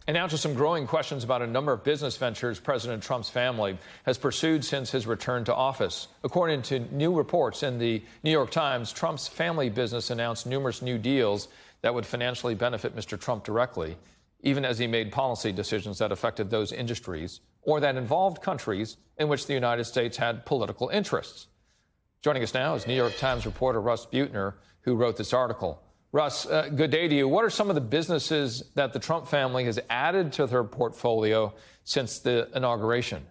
And now to some growing questions about a number of business ventures President Trump's family has pursued since his return to office. According to new reports in the New York Times, Trump's family business announced numerous new deals that would financially benefit Mr. Trump directly, even as he made policy decisions that affected those industries or that involved countries in which the United States had political interests. Joining us now is New York Times reporter Russ Buettner, who wrote this article. Russ, good day to you. What are some of the businesses that the Trump family has added to their portfolio since the inauguration?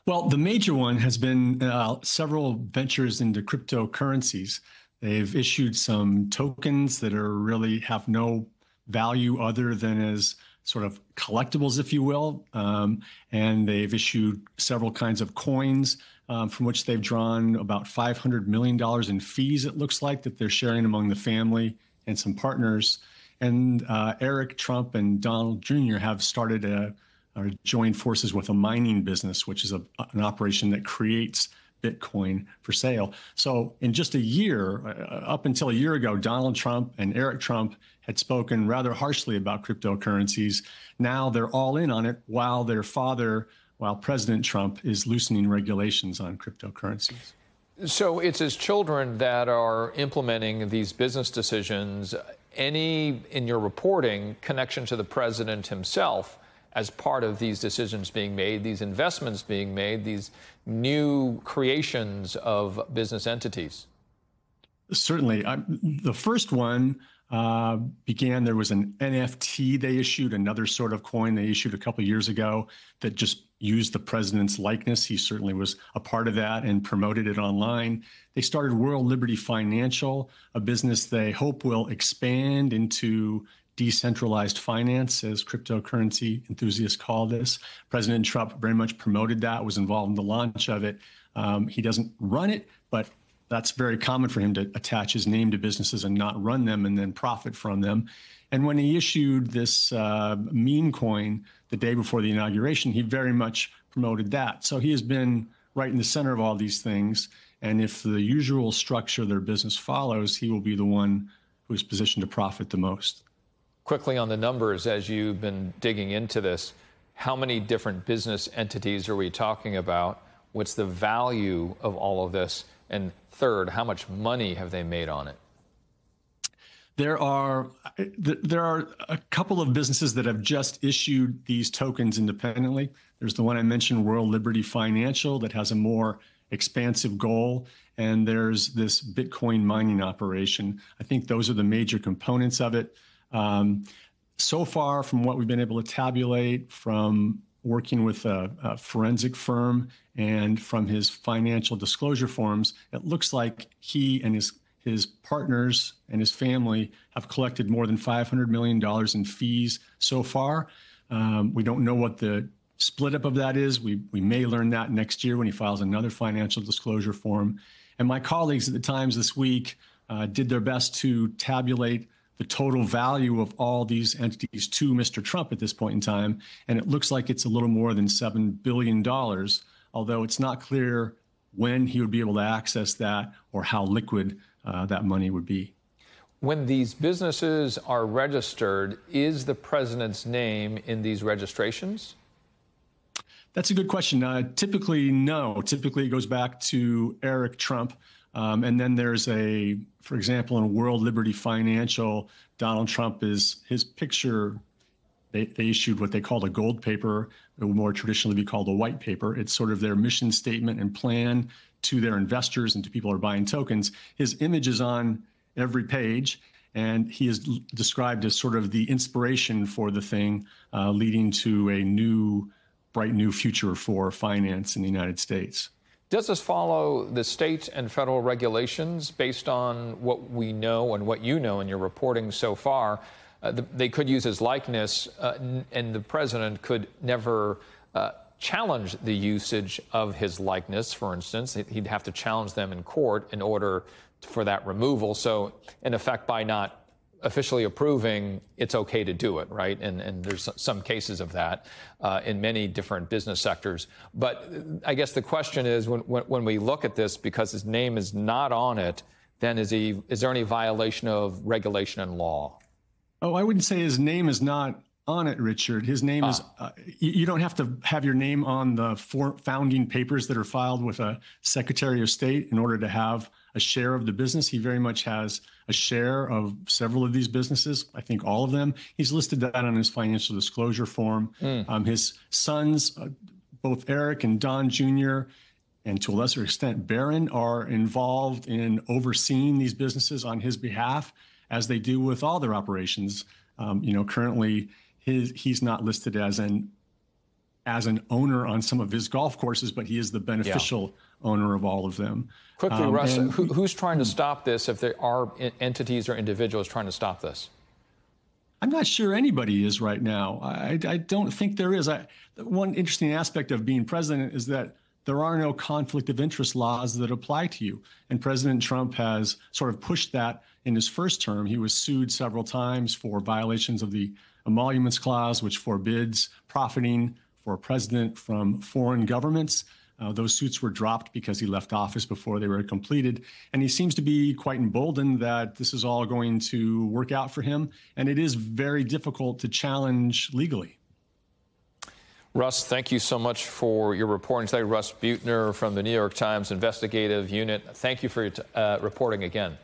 Well, the major one has been several ventures into cryptocurrencies. They've issued some tokens that really have no value other than as sort of collectibles, if you will. And they've issued several kinds of coins from which they've drawn about $500 million in fees, it looks like, that they're sharing among the family and some partners. And Eric Trump and Donald Jr. have started or joined forces with a mining business, which is an operation that creates Bitcoin for sale. So in just a year, up until a year ago, Donald Trump and Eric Trump had spoken rather harshly about cryptocurrencies. Now they're all in on it, while President Trump is loosening regulations on cryptocurrencies. So it's his children that are implementing these business decisions. Any, in your reporting, connection to the president himself as part of these decisions being made, these investments being made, these new creations of business entities? Certainly. The first one began, there was an NFT they issued, another sort of coin they issued a couple of years ago that just used the president's likeness. He certainly was a part of that and promoted it online. They started World Liberty Financial, a business they hope will expand into decentralized finance, as cryptocurrency enthusiasts call this. President Trump very much promoted that, was involved in the launch of it. He doesn't run it, but that's very common for him to attach his name to businesses and not run them and then profit from them. And when he issued this meme coin the day before the inauguration, he very much promoted that. So he has been right in the center of all these things. And if the usual structure of their business follows, he will be the one who is positioned to profit the most. Quickly on the numbers, as you've been digging into this, how many different business entities are we talking about? What's the value of all of this? And third, how much money have they made on it? There are a couple of businesses that have just issued these tokens independently. There's the one I mentioned, World Liberty Financial, that has a more expansive goal. And there's this Bitcoin mining operation. I think those are the major components of it. So far, from what we've been able to tabulate from working with a forensic firm and from his financial disclosure forms, it looks like he and his partners and his family have collected more than $500 million in fees so far. We don't know what the split up of that is. We may learn that next year when he files another financial disclosure form. And my colleagues at the Times this week did their best to tabulate the total value of all these entities to Mr. Trump at this point in time. And it looks like it's a little more than $7 billion, although it's not clear when he would be able to access that or how liquid that money would be. When these businesses are registered, is the president's name in these registrations? That's a good question. Typically, no. Typically, it goes back to Eric Trump. And then there's for example, in World Liberty Financial, Donald Trump is his picture. They issued what they called a gold paper. It would more traditionally be called a white paper. It's sort of their mission statement and plan to their investors and to people who are buying tokens. His image is on every page, and he is described as sort of the inspiration for the thing, leading to a bright new future for finance in the United States. Does this follow the state and federal regulations based on what we know and what you know in your reporting so far? They could use his likeness, and the president could never challenge the usage of his likeness, for instance. He'd have to challenge them in court in order for that removal. So, in effect, by not officially approving, it's okay to do it, right? And there's some cases of that in many different business sectors. But I guess the question is, when we look at this, because his name is not on it, then is there any violation of regulation and law? Oh, I wouldn't say his name is not on it, Richard. His name is, you don't have to have your name on the founding papers that are filed with a Secretary of State in order to have a share of the business. He very much has a share of several of these businesses, I think all of them. He's listed that on his financial disclosure form. His sons, both Eric and Don Jr., and to a lesser extent, Barron, are involved in overseeing these businesses on his behalf, as they do with all their operations. Currently, he's not listed as an owner on some of his golf courses, but he is the beneficial owner of all of them. Quickly, Russ, who's trying to stop this, if there are entities or individuals trying to stop this? I'm not sure anybody is right now. I don't think there is. One interesting aspect of being president is that there are no conflict of interest laws that apply to you. And President Trump has sort of pushed that in his first term. He was sued several times for violations of the Emoluments Clause, which forbids profiting for a president from foreign governments. Those suits were dropped because he left office before they were completed. And he seems to be quite emboldened that this is all going to work out for him. And it is very difficult to challenge legally. Russ, thank you so much for your reporting today. Russ Buettner from the New York Times Investigative Unit. Thank you for your reporting again.